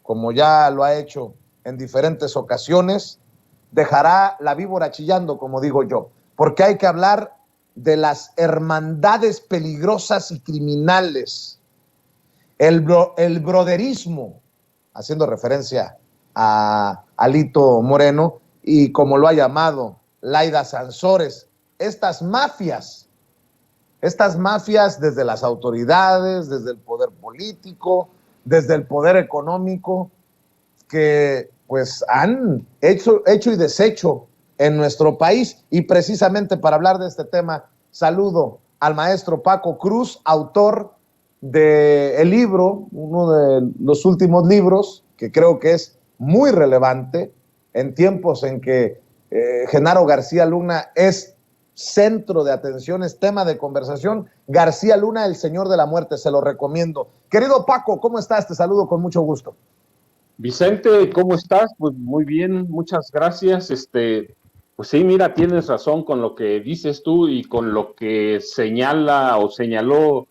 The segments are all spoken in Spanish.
como ya lo ha hecho en diferentes ocasiones, dejará la víbora chillando, como digo yo, porque hay que hablar de las hermandades peligrosas y criminales, el broderismo, haciendo referencia a Alito Moreno, y como lo ha llamado Laida Sansores, estas mafias desde las autoridades, desde el poder político, desde el poder económico, que pues han hecho y deshecho en nuestro país. Y precisamente para hablar de este tema, saludo al maestro Paco Cruz, autor del libro, uno de los últimos libros, que creo que es muy relevante en tiempos en que Genaro García Luna es centro de atención, es tema de conversación. García Luna, el señor de la muerte, se lo recomiendo. Querido Paco, ¿cómo estás? Te saludo con mucho gusto. Vicente, ¿cómo estás? Pues muy bien, muchas gracias. Pues sí, mira, tienes razón con lo que dices tú y con lo que señala o señaló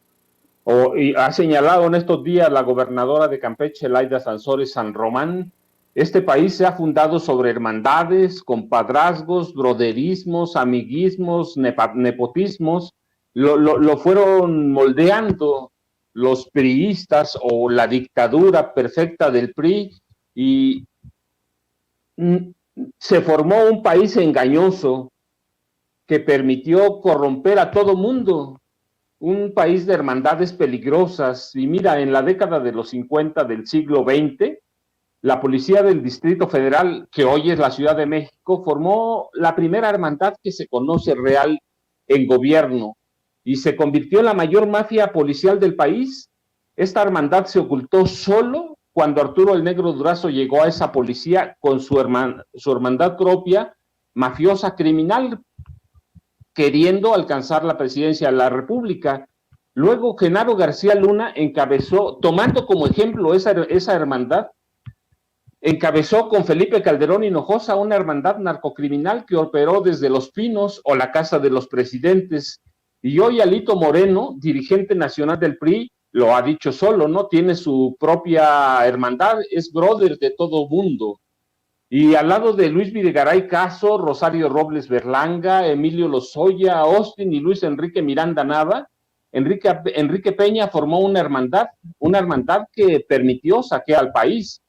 y ha señalado en estos días la gobernadora de Campeche, Laida Sansores San Román. Este país se ha fundado sobre hermandades, compadrazgos, broderismos, amiguismos, nepotismos. Lo fueron moldeando los priistas o la dictadura perfecta del PRI y se formó un país engañoso que permitió corromper a todo mundo, un país de hermandades peligrosas. Y mira, en la década de los 50 del siglo XX, la policía del Distrito Federal, que hoy es la Ciudad de México, formó la primera hermandad que se conoce real en gobierno y se convirtió en la mayor mafia policial del país. Esta hermandad se ocultó solo cuando Arturo el Negro Durazo llegó a esa policía con su hermandad propia, mafiosa, criminal, queriendo alcanzar la presidencia de la República. Luego Genaro García Luna encabezó, tomando como ejemplo esa hermandad, encabezó con Felipe Calderón Hinojosa una hermandad narcocriminal que operó desde Los Pinos o la Casa de los Presidentes. Y hoy Alito Moreno, dirigente nacional del PRI, lo ha dicho solo, ¿no? Tiene su propia hermandad, es brother de todo mundo. Y al lado de Luis Videgaray Caso, Rosario Robles Berlanga, Emilio Lozoya, Austin y Luis Enrique Miranda Nava, Enrique Peña formó una hermandad que permitió saquear al país.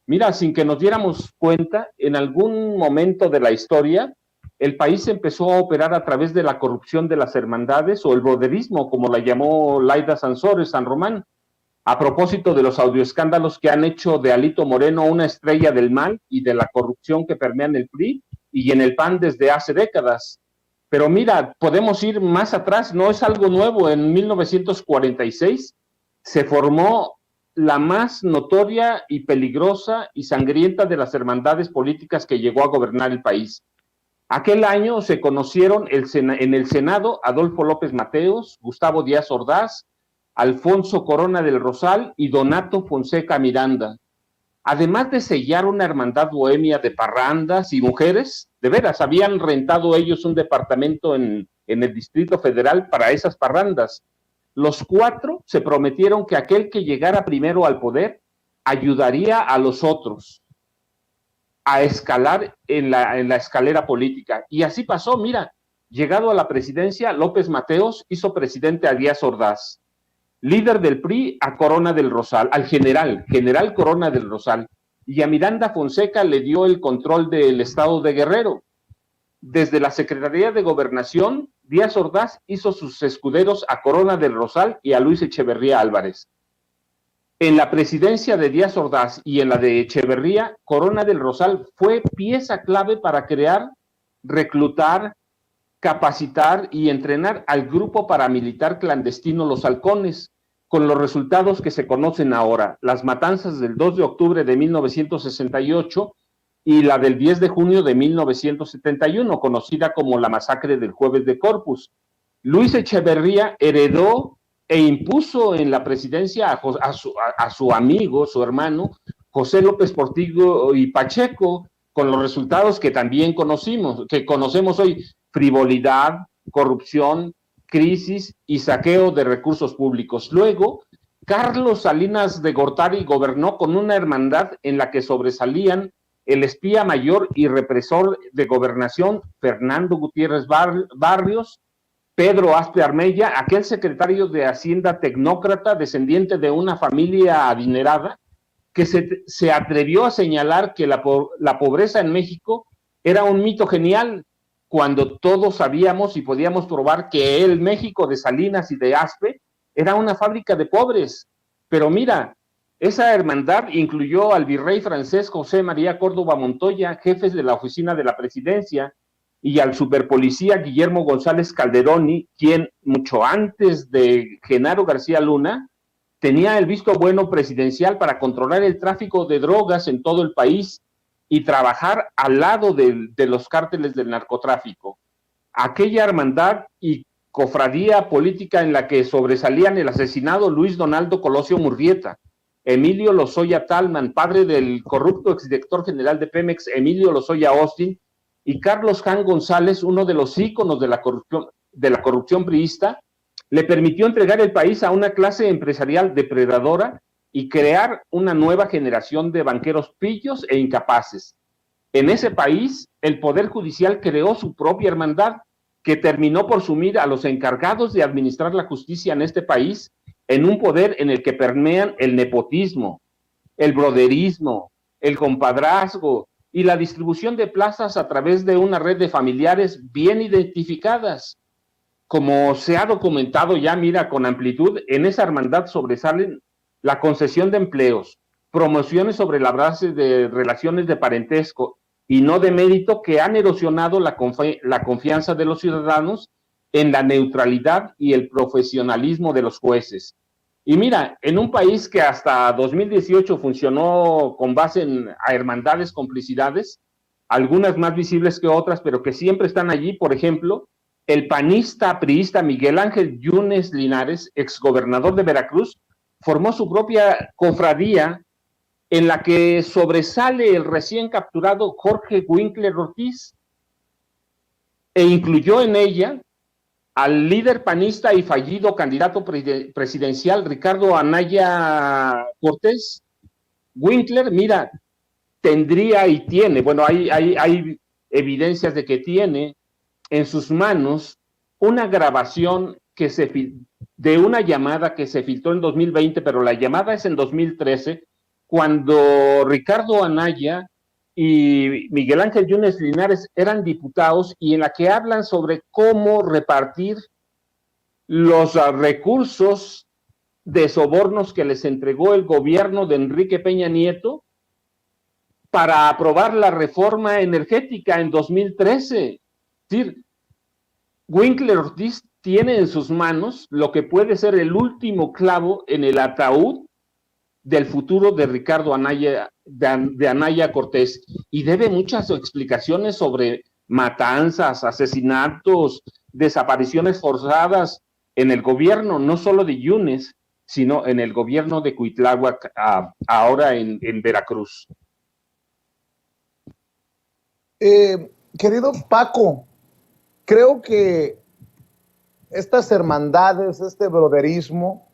Mira, sin que nos diéramos cuenta, en algún momento de la historia, el país empezó a operar a través de la corrupción de las hermandades o el broderismo, como la llamó Laida Sansores San Román, a propósito de los audioescándalos que han hecho de Alito Moreno una estrella del mal y de la corrupción que permea en el PRI y en el PAN desde hace décadas. Pero mira, podemos ir más atrás, no es algo nuevo. En 1946 se formó la más notoria y peligrosa y sangrienta de las hermandades políticas que llegó a gobernar el país. Aquel año se conocieron en el Senado Adolfo López Mateos, Gustavo Díaz Ordaz, Alfonso Corona del Rosal y Donato Fonseca Miranda. Además de sellar una hermandad bohemia de parrandas y mujeres, de veras, habían rentado ellos un departamento en el Distrito Federal para esas parrandas. Los cuatro se prometieron que aquel que llegara primero al poder ayudaría a los otros a escalar en la escalera política. Y así pasó, mira, llegado a la presidencia, López Mateos hizo presidente a Díaz Ordaz, líder del PRI a Corona del Rosal, al general Corona del Rosal, y a Miranda Fonseca le dio el control del estado de Guerrero. Desde la Secretaría de Gobernación, Díaz Ordaz hizo sus escuderos a Corona del Rosal y a Luis Echeverría Álvarez. En la presidencia de Díaz Ordaz y en la de Echeverría, Corona del Rosal fue pieza clave para crear, reclutar, capacitar y entrenar al grupo paramilitar clandestino Los Halcones, con los resultados que se conocen ahora, las matanzas del 2 de octubre de 1968 y la del 10 de junio de 1971, conocida como la masacre del Jueves de Corpus. Luis Echeverría heredó e impuso en la presidencia a su amigo, su hermano, José López Portillo y Pacheco, con los resultados que también conocemos hoy: frivolidad, corrupción, crisis y saqueo de recursos públicos. Luego, Carlos Salinas de Gortari gobernó con una hermandad en la que sobresalían el espía mayor y represor de gobernación Fernando Gutiérrez Barrios, Pedro Aspe Armella, aquel secretario de Hacienda tecnócrata descendiente de una familia adinerada, que se atrevió a señalar que la pobreza en México era un mito genial, cuando todos sabíamos y podíamos probar que el México de Salinas y de Aspe era una fábrica de pobres. Pero mira, esa hermandad incluyó al virrey francés José María Córdoba Montoya, jefes de la oficina de la presidencia, y al superpolicía Guillermo González Calderoni, quien mucho antes de Genaro García Luna tenía el visto bueno presidencial para controlar el tráfico de drogas en todo el país y trabajar al lado de los cárteles del narcotráfico. Aquella hermandad y cofradía política en la que sobresalían el asesinado Luis Donaldo Colosio Murrieta, Emilio Lozoya Talman, padre del corrupto exdirector general de Pemex, Emilio Lozoya Austin, y Carlos Jan González, uno de los íconos de la corrupción priista, le permitió entregar el país a una clase empresarial depredadora y crear una nueva generación de banqueros pillos e incapaces. En ese país, el Poder Judicial creó su propia hermandad, que terminó por sumir a los encargados de administrar la justicia en este país en un poder en el que permean el nepotismo, el broderismo, el compadrazgo y la distribución de plazas a través de una red de familiares bien identificadas. Como se ha documentado ya, mira, con amplitud, en esa hermandad sobresalen la concesión de empleos, promociones sobre la base de relaciones de parentesco y no de mérito, que han erosionado la confianza de los ciudadanos en la neutralidad y el profesionalismo de los jueces. Y mira, en un país que hasta 2018 funcionó con base en hermandades, complicidades, algunas más visibles que otras, pero que siempre están allí, por ejemplo, el panista priista Miguel Ángel Yunes Linares, exgobernador de Veracruz, formó su propia cofradía en la que sobresale el recién capturado Jorge Winkler Ortiz, e incluyó en ella al líder panista y fallido candidato presidencial Ricardo Anaya Cortés. Winkler, mira, tendría y tiene, bueno, hay evidencias de que tiene en sus manos una grabación de una llamada que se filtró en 2020, pero la llamada es en 2013, cuando Ricardo Anaya y Miguel Ángel Yunes Linares eran diputados, y en la que hablan sobre cómo repartir los recursos de sobornos que les entregó el gobierno de Enrique Peña Nieto para aprobar la reforma energética en 2013. Es decir, Winkler Ortiz tiene en sus manos lo que puede ser el último clavo en el ataúd del futuro de Ricardo Anaya, de Anaya Cortés, y debe muchas explicaciones sobre matanzas, asesinatos, desapariciones forzadas en el gobierno, no solo de Yunes, sino en el gobierno de Cuitláhuac, ahora en Veracruz. Querido Paco, creo que estas hermandades, este broderismo,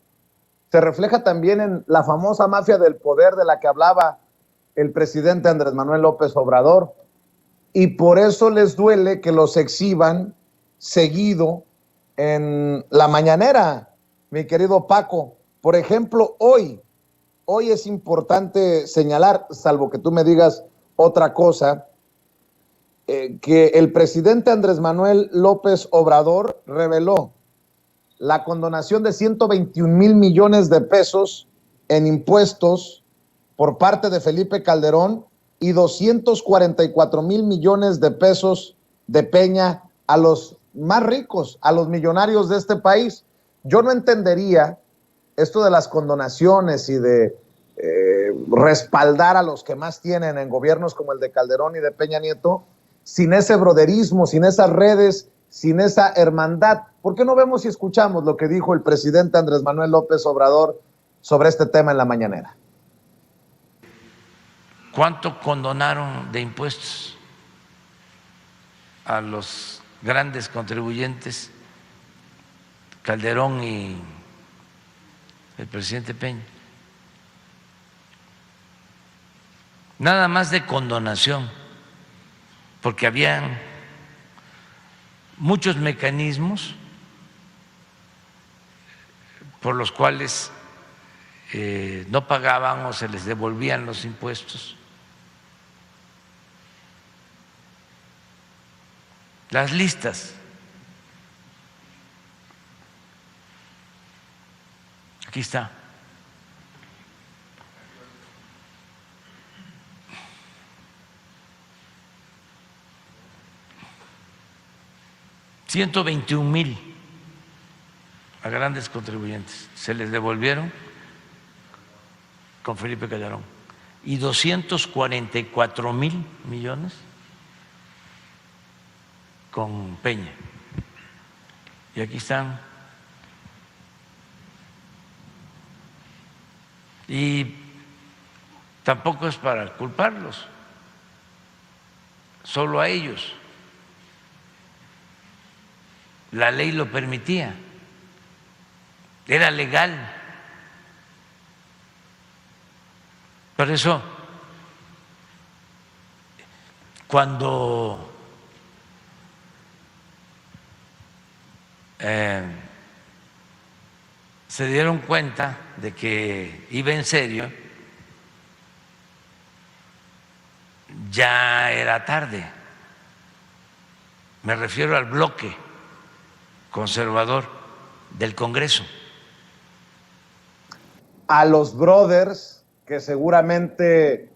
se refleja también en la famosa mafia del poder de la que hablaba el presidente Andrés Manuel López Obrador. Y por eso les duele que los exhiban seguido en la mañanera, mi querido Paco. Por ejemplo, hoy es importante señalar, salvo que tú me digas otra cosa, que el presidente Andrés Manuel López Obrador reveló la condonación de 121,000 millones de pesos en impuestos por parte de Felipe Calderón y 244,000 millones de pesos de Peña a los más ricos, a los millonarios de este país. Yo no entendería esto de las condonaciones y de respaldar a los que más tienen en gobiernos como el de Calderón y de Peña Nieto, sin ese broderismo, sin esas redes, sin esa hermandad. ¿Por qué no vemos y escuchamos lo que dijo el presidente Andrés Manuel López Obrador sobre este tema en la mañanera? ¿Cuánto condonaron de impuestos a los grandes contribuyentes, Calderón y el presidente Peña. Nada más de condonación, porque habían muchos mecanismos por los cuales no pagaban o se les devolvían los impuestos. Las listas. Aquí está. $121,000 a grandes contribuyentes se les devolvieron con Felipe Calderón y 244,000 millones con Peña. Y aquí están. Y tampoco es para culparlos, solo a ellos. La ley lo permitía, era legal. Por eso, cuando se dieron cuenta de que iba en serio, ya era tarde. Me refiero al bloque conservador del Congreso. A los brothers que seguramente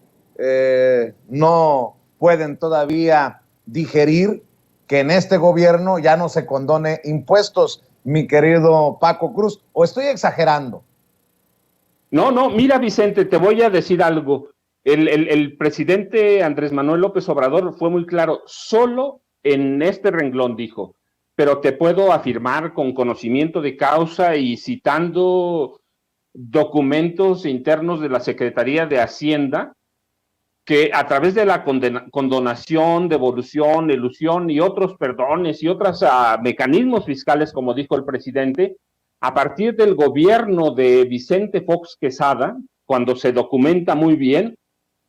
no pueden todavía digerir que en este gobierno ya no se condone impuestos, mi querido Paco Cruz, ¿o estoy exagerando? No, mira, Vicente, te voy a decir algo. El presidente Andrés Manuel López Obrador fue muy claro, solo en este renglón dijo, pero te puedo afirmar con conocimiento de causa y citando documentos internos de la Secretaría de Hacienda, que a través de la condonación, devolución, elusión y otros perdones y otros mecanismos fiscales, como dijo el presidente, a partir del gobierno de Vicente Fox Quesada, cuando se documenta muy bien,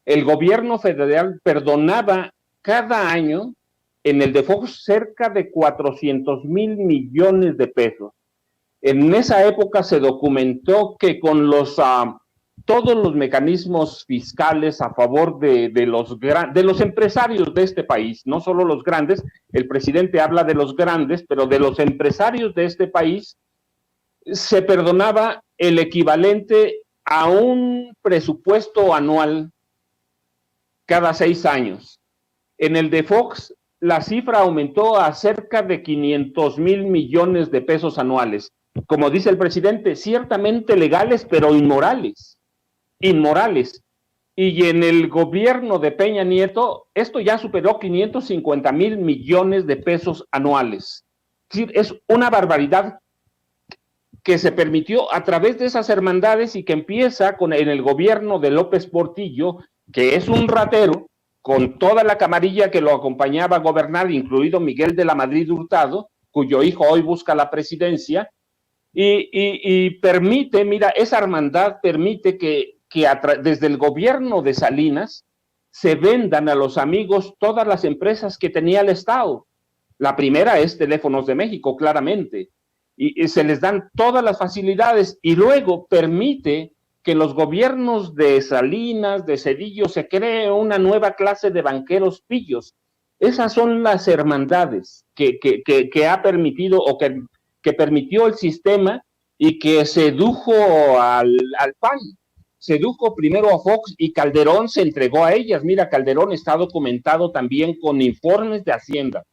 el gobierno federal perdonaba cada año en el de Fox cerca de 400,000 millones de pesos. En esa época se documentó que con todos los mecanismos fiscales a favor de los empresarios de este país, no solo los grandes, el presidente habla de los grandes, pero de los empresarios de este país, se perdonaba el equivalente a un presupuesto anual cada 6 años. En el de Fox, la cifra aumentó a cerca de 500,000 millones de pesos anuales. Como dice el presidente, ciertamente legales, pero inmorales. Y en el gobierno de Peña Nieto, esto ya superó 550,000 millones de pesos anuales. Es una barbaridad que se permitió a través de esas hermandades y que empieza en el gobierno de López Portillo, que es un ratero, con toda la camarilla que lo acompañaba a gobernar, incluido Miguel de la Madrid Hurtado, cuyo hijo hoy busca la presidencia, y permite, mira, esa hermandad permite que desde el gobierno de Salinas se vendan a los amigos todas las empresas que tenía el Estado. La primera es Teléfonos de México, claramente, y se les dan todas las facilidades, y luego permite que los gobiernos de Salinas, de Cedillo, se cree una nueva clase de banqueros pillos. Esas son las hermandades que ha permitido o que permitió el sistema y que sedujo al PAN. Sedujo primero a Fox y Calderón se entregó a ellas. Mira, Calderón está documentado también con informes de Hacienda.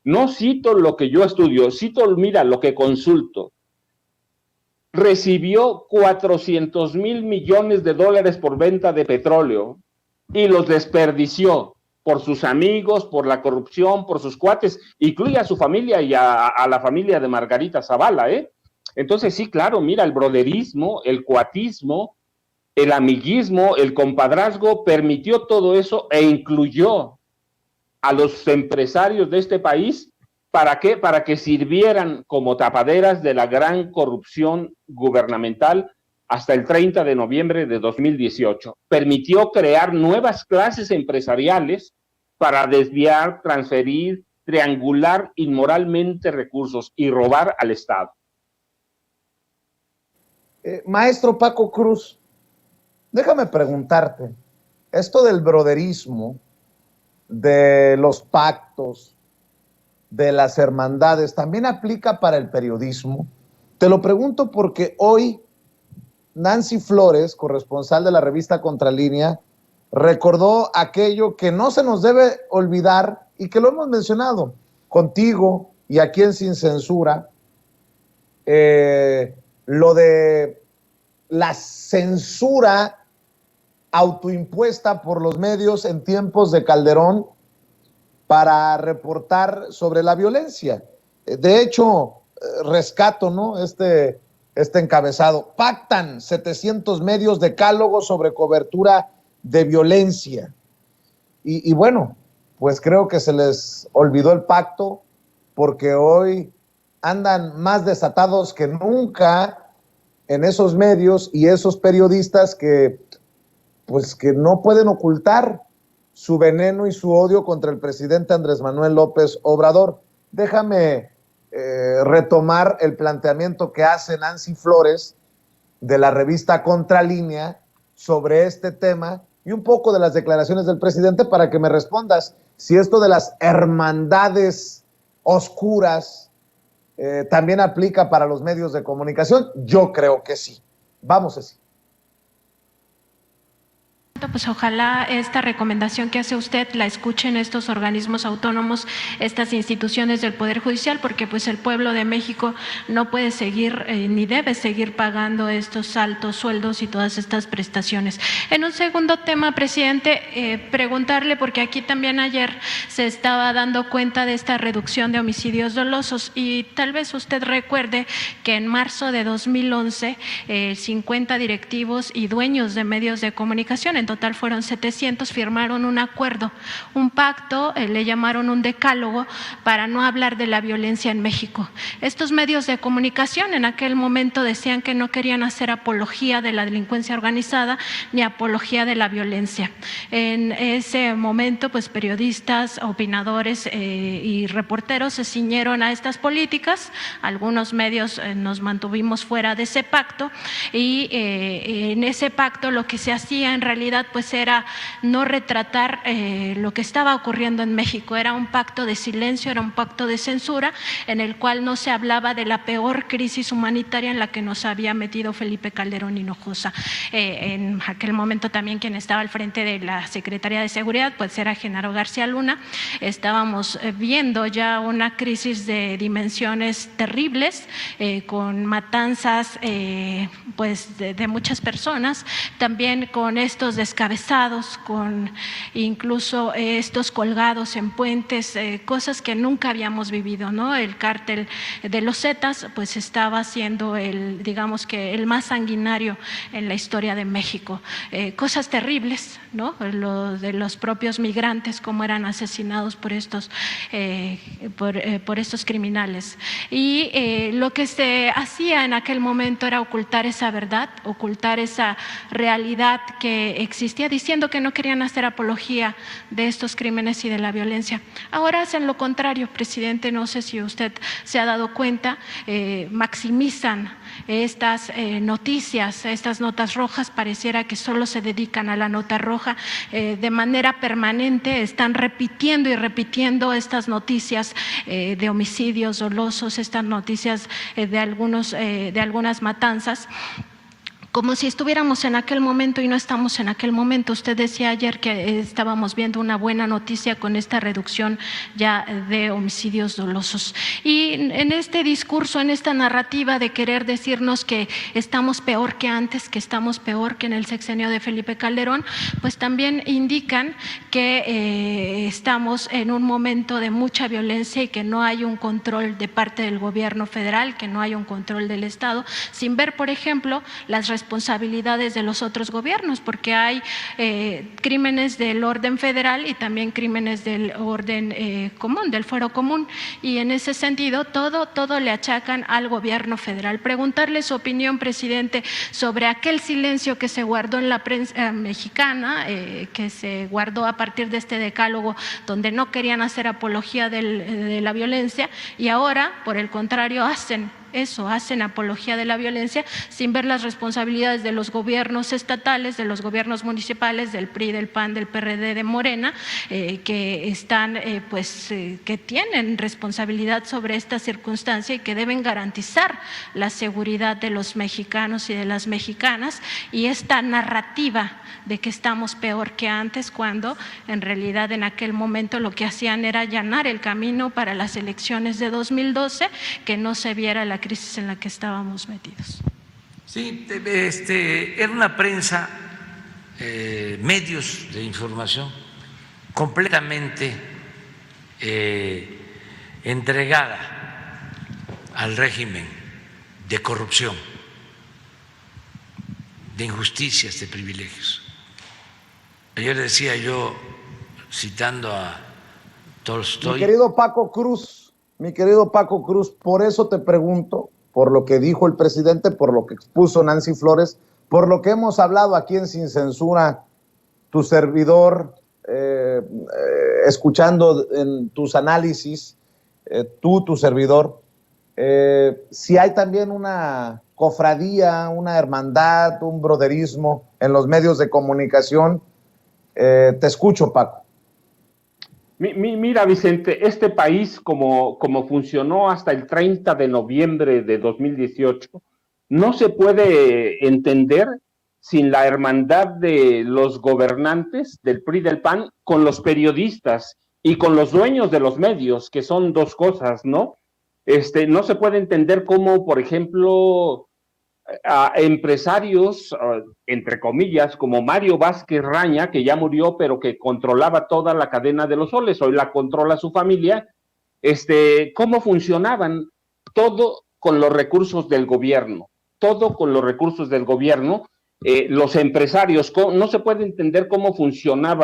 No cito lo que yo estudio, mira, lo que consulto. Recibió 400,000 millones de dólares por venta de petróleo y los desperdició por sus amigos, por la corrupción, por sus cuates, incluye a su familia y a la familia de Margarita Zavala, ¿eh? Entonces sí, claro, mira, el broderismo, el cuatismo, el amiguismo, el compadrazgo permitió todo eso e incluyó a los empresarios de este país. ¿Para qué? Para que sirvieran como tapaderas de la gran corrupción gubernamental hasta el 30 de noviembre de 2018. Permitió crear nuevas clases empresariales para desviar, transferir, triangular inmoralmente recursos y robar al Estado. Maestro Paco Cruz, déjame preguntarte, esto del broderismo, de los pactos, de las hermandades, ¿también aplica para el periodismo? Te lo pregunto porque hoy Nancy Flores, corresponsal de la revista Contralínea, recordó aquello que no se nos debe olvidar y que lo hemos mencionado contigo y aquí en Sin Censura, lo de la censura autoimpuesta por los medios en tiempos de Calderón para reportar sobre la violencia. De hecho, rescato, ¿no?, este encabezado: pactan 700 medios decálogo sobre cobertura de violencia. Y bueno, pues creo que se les olvidó el pacto, porque hoy andan más desatados que nunca en esos medios y esos periodistas que pues que no pueden ocultar su veneno y su odio contra el presidente Andrés Manuel López Obrador. Déjame retomar el planteamiento que hace Nancy Flores de la revista Contralínea sobre este tema y un poco de las declaraciones del presidente para que me respondas si esto de las hermandades oscuras también aplica para los medios de comunicación. Yo creo que sí. Vamos así. Pues ojalá esta recomendación que hace usted la escuchen estos organismos autónomos, estas instituciones del Poder Judicial, porque pues el pueblo de México no puede seguir ni debe seguir pagando estos altos sueldos y todas estas prestaciones. En un segundo tema, presidente, preguntarle, porque aquí también ayer se estaba dando cuenta de esta reducción de homicidios dolosos y tal vez usted recuerde que en marzo de 2011 50 directivos y dueños de medios de comunicación, en total fueron 700, firmaron un acuerdo, un pacto, le llamaron un decálogo para no hablar de la violencia en México. Estos medios de comunicación en aquel momento decían que no querían hacer apología de la delincuencia organizada ni apología de la violencia. En ese momento, pues periodistas, opinadores y reporteros se ciñeron a estas políticas. Algunos medios nos mantuvimos fuera de ese pacto y en ese pacto lo que se hacía en realidad pues era no retratar lo que estaba ocurriendo en México. Era un pacto de silencio, era un pacto de censura en el cual no se hablaba de la peor crisis humanitaria en la que nos había metido Felipe Calderón Hinojosa. En aquel momento también quien estaba al frente de la Secretaría de Seguridad pues era Genaro García Luna. Estábamos viendo ya una crisis de dimensiones terribles, con matanzas pues de muchas personas, también con estos descabezados, con incluso estos colgados en puentes, cosas que nunca habíamos vivido, ¿no? El cártel de los Zetas pues estaba siendo digamos que el más sanguinario en la historia de México. Cosas terribles, ¿no? Lo de los propios migrantes, cómo eran asesinados por estos criminales. Y lo que se hacía en aquel momento era ocultar esa verdad, ocultar esa realidad que existía, diciendo que no querían hacer apología de estos crímenes y de la violencia. Ahora hacen lo contrario, presidente, no sé si usted se ha dado cuenta, maximizan estas noticias, estas notas rojas, pareciera que solo se dedican a la nota roja, de manera permanente están repitiendo y repitiendo estas noticias de homicidios dolosos, estas noticias de algunas matanzas, como si estuviéramos en aquel momento y no estamos en aquel momento. Usted decía ayer que estábamos viendo una buena noticia con esta reducción ya de homicidios dolosos. Y en este discurso, en esta narrativa de querer decirnos que estamos peor que antes, que estamos peor que en el sexenio de Felipe Calderón, pues también indican que estamos en un momento de mucha violencia y que no hay un control de parte del gobierno federal, que no hay un control del Estado, sin ver, por ejemplo, las responsabilidades responsabilidades de los otros gobiernos, porque hay crímenes del orden federal y también crímenes del orden común, del fuero común, y en ese sentido todo le achacan al gobierno federal. Preguntarle su opinión, presidente, sobre aquel silencio que se guardó en la prensa mexicana, que se guardó a partir de este decálogo donde no querían hacer apología de la violencia, y ahora, por el contrario, hacen apología de la violencia sin ver las responsabilidades de los gobiernos estatales, de los gobiernos municipales, del PRI, del PAN, del PRD, de Morena, que están, que tienen responsabilidad sobre esta circunstancia y que deben garantizar la seguridad de los mexicanos y de las mexicanas, y esta narrativa de que estamos peor que antes, cuando en realidad en aquel momento lo que hacían era allanar el camino para las elecciones de 2012, que no se viera la crisis en la que estábamos metidos. Sí, era una prensa, medios de información completamente entregada al régimen de corrupción, de injusticias, de privilegios. Ayer decía yo, citando a Tolstoy. Mi querido Paco Cruz, por eso te pregunto, por lo que dijo el presidente, por lo que expuso Nancy Flores, por lo que hemos hablado aquí en Sin Censura, tu servidor, escuchando en tus análisis, tu servidor, si hay también una cofradía, una hermandad, un broderismo en los medios de comunicación. Te escucho, Paco. Mira, Vicente, este país, como funcionó hasta el 30 de noviembre de 2018, no se puede entender sin la hermandad de los gobernantes del PRI, del PAN, con los periodistas y con los dueños de los medios, que son dos cosas, ¿no? No se puede entender cómo, por ejemplo, a empresarios, entre comillas, como Mario Vázquez Raña, que ya murió, pero que controlaba toda la cadena de los soles, hoy la controla su familia, cómo funcionaban, todo con los recursos del gobierno, los empresarios, no se puede entender cómo funciona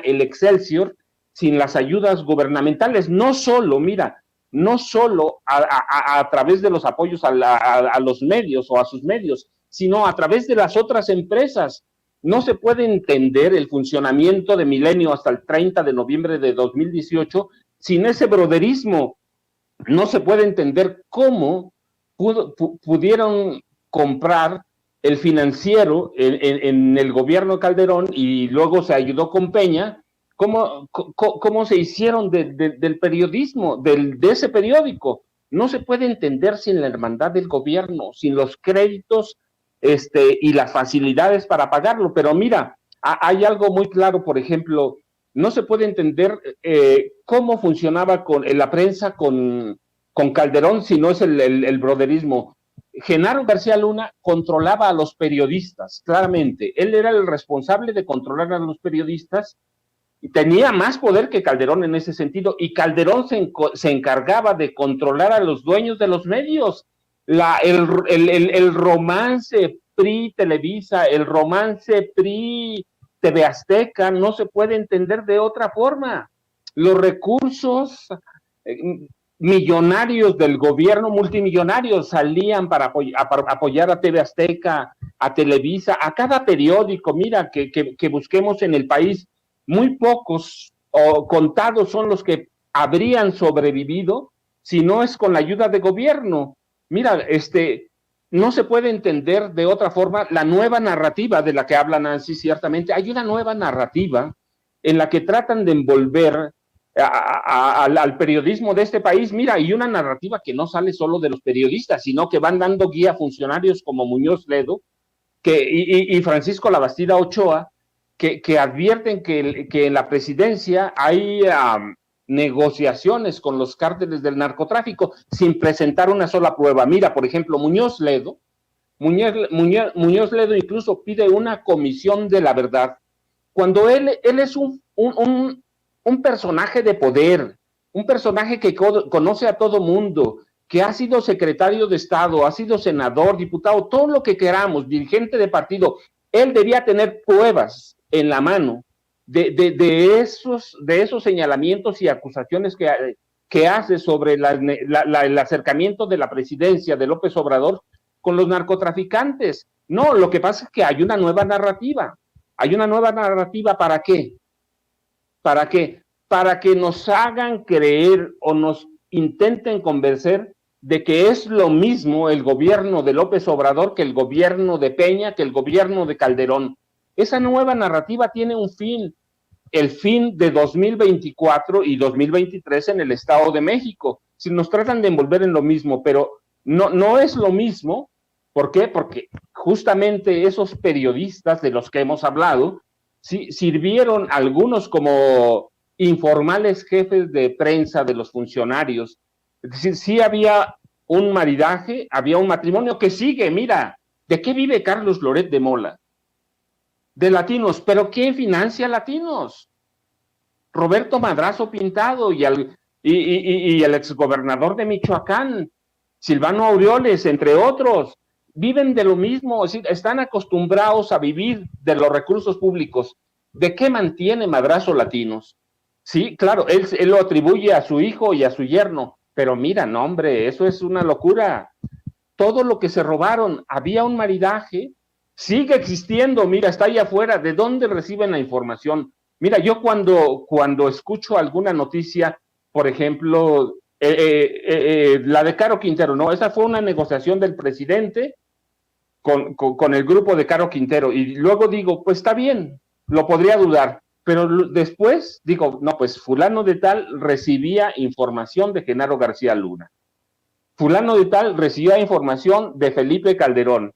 el Excelsior sin las ayudas gubernamentales, no solo a través de los apoyos a los medios o a sus medios, sino a través de las otras empresas. No se puede entender el funcionamiento de Milenio hasta el 30 de noviembre de 2018 sin ese broderismo. No se puede entender cómo pudieron comprar el Financiero en el gobierno Calderón y luego se ayudó con Peña. ¿Cómo se hicieron del periodismo, de ese periódico? No se puede entender sin la hermandad del gobierno, sin los créditos y las facilidades para pagarlo. Pero mira, hay algo muy claro, por ejemplo, no se puede entender cómo funcionaba la prensa con Calderón si no es el broderismo. Genaro García Luna controlaba a los periodistas, claramente. Él era el responsable de controlar a los periodistas, y tenía más poder que Calderón en ese sentido, y Calderón se encargaba de controlar a los dueños de los medios. El romance PRI Televisa, el romance PRI TV Azteca, no se puede entender de otra forma. Los recursos millonarios del gobierno, multimillonarios, salían para apoyar a TV Azteca, a Televisa, a cada periódico. Mira, que busquemos en el país, muy pocos o contados son los que habrían sobrevivido si no es con la ayuda de gobierno. Mira, no se puede entender de otra forma la nueva narrativa de la que habla Nancy. Ciertamente hay una nueva narrativa en la que tratan de envolver al periodismo de este país. Mira, y una narrativa que no sale solo de los periodistas, sino que van dando guía a funcionarios como Muñoz Ledo y Francisco Labastida Ochoa, que advierten que en la presidencia hay negociaciones con los cárteles del narcotráfico sin presentar una sola prueba. Mira, por ejemplo, Muñoz Ledo incluso pide una comisión de la verdad, cuando él es un personaje de poder, un personaje que conoce a todo mundo, que ha sido secretario de Estado, ha sido senador, diputado, todo lo que queramos, dirigente de partido, él debía tener pruebas en la mano de esos señalamientos y acusaciones que hace sobre el acercamiento de la presidencia de López Obrador con los narcotraficantes. No, lo que pasa es que hay una nueva narrativa. ¿Hay una nueva narrativa para qué? ¿Para qué? Para que nos hagan creer o nos intenten convencer de que es lo mismo el gobierno de López Obrador que el gobierno de Peña, que el gobierno de Calderón. Esa nueva narrativa tiene un fin, el fin de 2024 y 2023 en el Estado de México. Si nos tratan de envolver en lo mismo, pero no es lo mismo. ¿Por qué? Porque justamente esos periodistas de los que hemos hablado, sí, sirvieron algunos como informales jefes de prensa de los funcionarios. Es decir, sí había un maridaje, había un matrimonio que sigue. Mira, ¿de qué vive Carlos Loret de Mola? De Latinos. ¿Pero quién financia Latinos? Roberto Madrazo Pintado y el exgobernador de Michoacán, Silvano Aureoles, entre otros. Viven de lo mismo, es decir, están acostumbrados a vivir de los recursos públicos. ¿De qué mantiene Madrazo Latinos? Sí, claro, él lo atribuye a su hijo y a su yerno, pero mira, no, hombre, eso es una locura. Todo lo que se robaron, había un maridaje, sigue existiendo, mira, está ahí afuera. ¿De dónde reciben la información? Mira, yo cuando escucho alguna noticia, por ejemplo, la de Caro Quintero, ¿no? Esa fue una negociación del presidente con el grupo de Caro Quintero, y luego digo, pues está bien, lo podría dudar, pero después digo, no, pues fulano de tal recibía información de Genaro García Luna, fulano de tal recibía información de Felipe Calderón,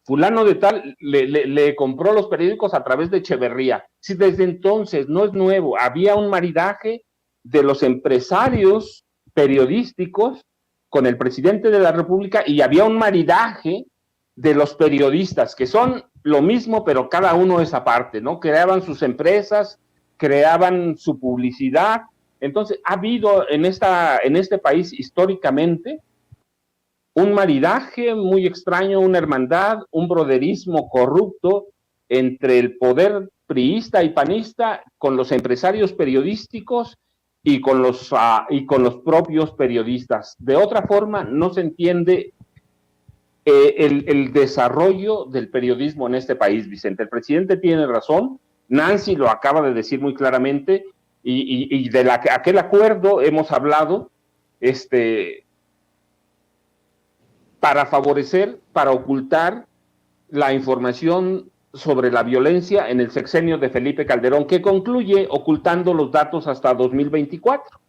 fulano de tal le compró los periódicos a través de Echeverría. Si desde entonces no es nuevo, había un maridaje de los empresarios periodísticos con el presidente de la República, y había un maridaje de los periodistas, que son lo mismo, pero cada uno es aparte, ¿no? Creaban sus empresas, creaban su publicidad. Entonces, ha habido en este país históricamente un maridaje muy extraño, una hermandad, un broderismo corrupto entre el poder priista y panista con los empresarios periodísticos y con los propios periodistas. De otra forma, no se entiende el desarrollo del periodismo en este país, Vicente. El presidente tiene razón, Nancy lo acaba de decir muy claramente, y de aquel acuerdo hemos hablado, para favorecer, para ocultar la información sobre la violencia en el sexenio de Felipe Calderón, que concluye ocultando los datos hasta 2024.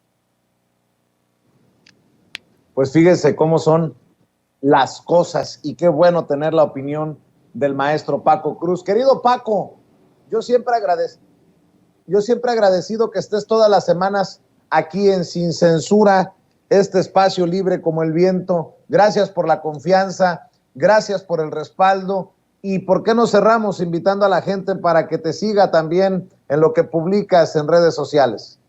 Pues fíjese cómo son las cosas, y qué bueno tener la opinión del maestro Paco Cruz. Querido Paco, yo siempre agradecido que estés todas las semanas aquí en Sin Censura, este espacio libre como el viento. Gracias por la confianza, gracias por el respaldo, y ¿por qué no cerramos invitando a la gente para que te siga también en lo que publicas en redes sociales?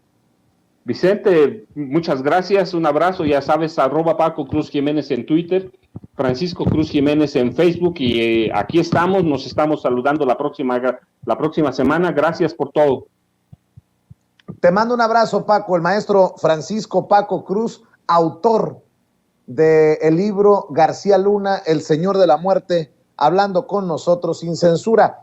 Vicente, muchas gracias, un abrazo, ya sabes, @Paco Cruz Jiménez en Twitter, Francisco Cruz Jiménez en Facebook, y aquí estamos, nos estamos saludando la próxima semana. Gracias por todo. Te mando un abrazo, Paco. El maestro Francisco Paco Cruz, autor del libro García Luna, El Señor de la Muerte, hablando con nosotros sin censura.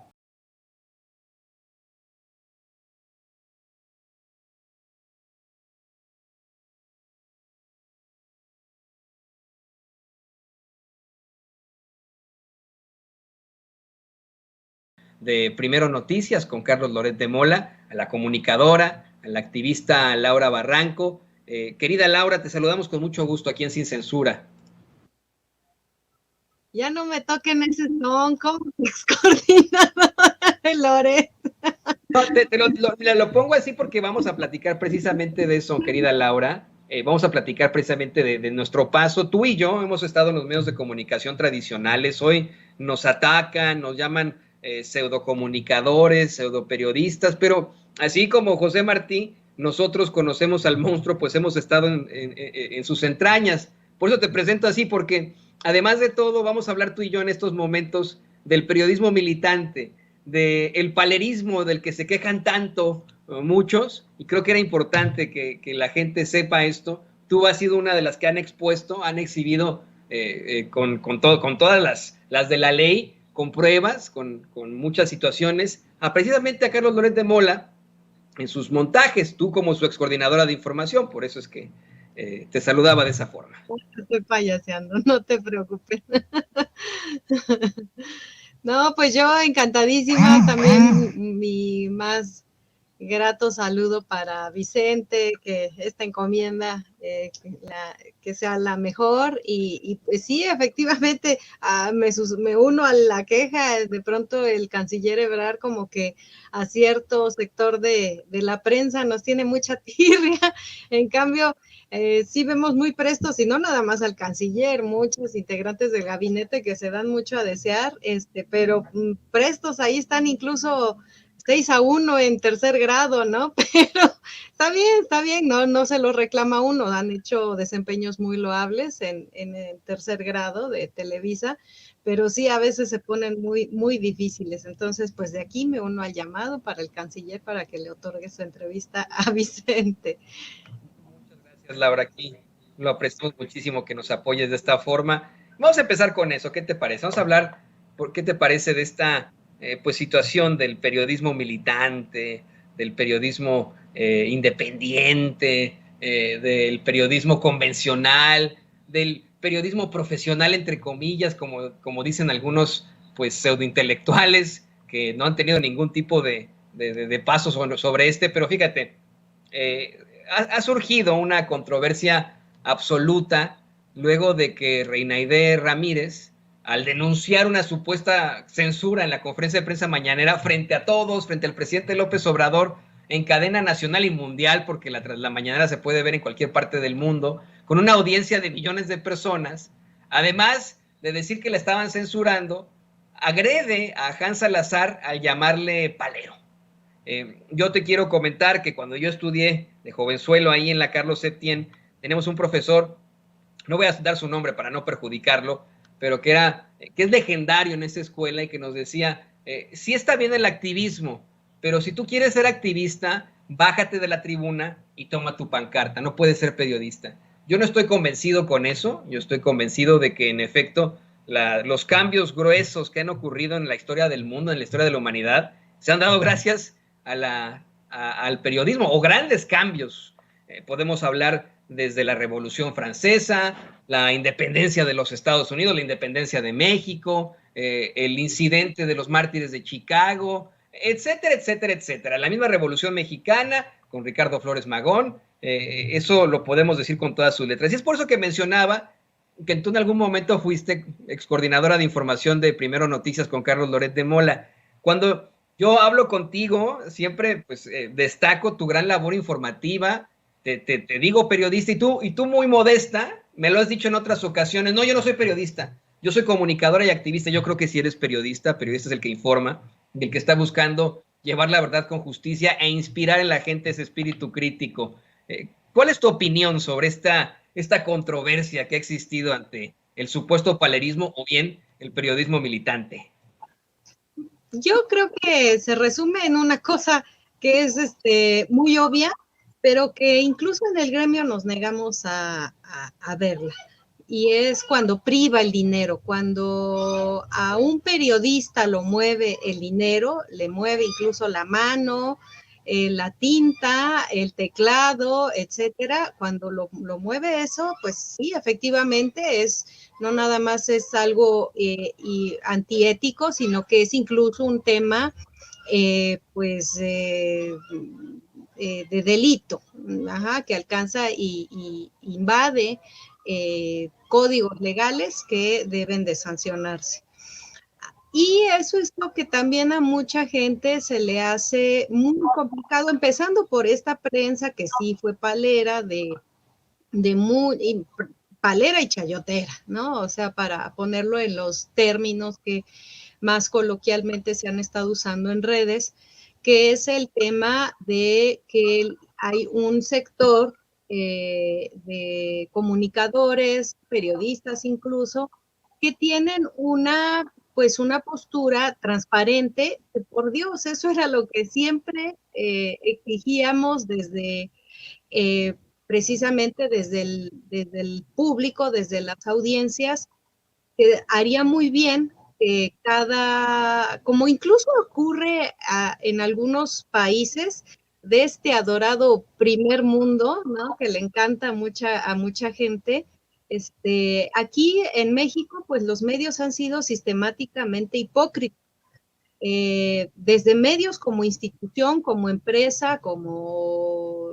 De Primero Noticias con Carlos Loret de Mola, a la comunicadora, a la activista Laura Barranco. Querida Laura, te saludamos con mucho gusto aquí en Sin Censura. Ya no me toquen ese son como excoordinadora de Loret. No, lo pongo así porque vamos a platicar precisamente de eso, querida Laura. Vamos a platicar precisamente de nuestro paso. Tú y yo hemos estado en los medios de comunicación tradicionales. Hoy nos atacan, nos llaman pseudocomunicadores, pseudoperiodistas, pero así como José Martí, nosotros conocemos al monstruo, pues hemos estado en sus entrañas. Por eso te presento así, porque además de todo, vamos a hablar tú y yo en estos momentos del periodismo militante, del palerismo del que se quejan tanto muchos, y creo que era importante que la gente sepa esto. Tú has sido una de las que han expuesto, han exhibido con todas las de la ley, con pruebas, con muchas situaciones, precisamente a Carlos Loret de Mola en sus montajes, tú como su excoordinadora de información, por eso es que te saludaba de esa forma. Estoy payaseando, no te preocupes. No, pues yo encantadísima, también mi más grato saludo para Vicente, que esta encomienda que sea la mejor y pues sí, efectivamente me uno a la queja, de pronto el canciller Ebrard como que a cierto sector de la prensa nos tiene mucha tirria, en cambio sí vemos muy prestos, y no nada más al canciller, muchos integrantes del gabinete que se dan mucho a desear, pero prestos ahí están incluso 6-1 en tercer grado, ¿no? Pero está bien, no se lo reclama uno, han hecho desempeños muy loables en el tercer grado de Televisa, pero sí a veces se ponen muy, muy difíciles. Entonces, pues de aquí me uno al llamado para el canciller para que le otorgue su entrevista a Vicente. Muchas gracias, Laura, aquí lo apreciamos muchísimo que nos apoyes de esta forma. Vamos a empezar con eso, ¿qué te parece? Vamos a hablar, ¿qué te parece de esta pues situación del periodismo militante, del periodismo independiente, del periodismo convencional, del periodismo profesional, entre comillas, como dicen algunos pues pseudointelectuales que no han tenido ningún tipo de paso sobre pero fíjate, ha surgido una controversia absoluta luego de que Reinaide Ramírez, al denunciar una supuesta censura en la conferencia de prensa mañanera frente a todos, frente al presidente López Obrador, en cadena nacional y mundial, porque la mañanera se puede ver en cualquier parte del mundo, con una audiencia de millones de personas, además de decir que la estaban censurando, agrede a Hans Salazar al llamarle palero. Yo te quiero comentar que cuando yo estudié de jovenzuelo ahí en la Carlos Septién, tenemos un profesor, no voy a dar su nombre para no perjudicarlo, pero que es legendario en esa escuela y que nos decía, sí está bien el activismo, pero si tú quieres ser activista, bájate de la tribuna y toma tu pancarta, no puedes ser periodista. Yo no estoy convencido con eso, yo estoy convencido de que en efecto los cambios gruesos que han ocurrido en la historia del mundo, en la historia de la humanidad, se han dado gracias al periodismo, o grandes cambios. Podemos hablar desde la Revolución Francesa, la independencia de los Estados Unidos, la independencia de México, el incidente de los mártires de Chicago, etcétera, etcétera, etcétera. La misma Revolución Mexicana con Ricardo Flores Magón, eso lo podemos decir con todas sus letras. Y es por eso que mencionaba que tú en algún momento fuiste excoordinadora de información de Primero Noticias con Carlos Loret de Mola. Cuando yo hablo contigo, siempre pues, destaco tu gran labor informativa, te digo periodista, y tú muy modesta, me lo has dicho en otras ocasiones, no, yo no soy periodista, yo soy comunicadora y activista. Yo creo que si eres periodista es el que informa, el que está buscando llevar la verdad con justicia e inspirar en la gente ese espíritu crítico. ¿Cuál es tu opinión sobre esta controversia que ha existido ante el supuesto palerismo o bien el periodismo militante? Yo creo que se resume en una cosa que es muy obvia, pero que incluso en el gremio nos negamos a verla. Y es cuando priva el dinero, cuando a un periodista lo mueve el dinero, le mueve incluso la mano, la tinta, el teclado, etcétera. Cuando lo mueve eso, pues sí, efectivamente no nada más es algo antiético, sino que es incluso un tema de delito, que alcanza y invade códigos legales que deben de sancionarse. Y eso es lo que también a mucha gente se le hace muy complicado, empezando por esta prensa que sí fue palera, palera y chayotera, ¿no? O sea, para ponerlo en los términos que más coloquialmente se han estado usando en redes, que es el tema de que hay un sector de comunicadores, periodistas incluso, que tienen una postura transparente. Por Dios, eso era lo que siempre exigíamos desde precisamente desde el público, desde las audiencias, que haría muy bien que como incluso ocurre en algunos países de este adorado primer mundo, ¿no? Que le encanta a mucha gente. Aquí en México, pues los medios han sido sistemáticamente hipócritas. Desde medios como institución, como empresa, como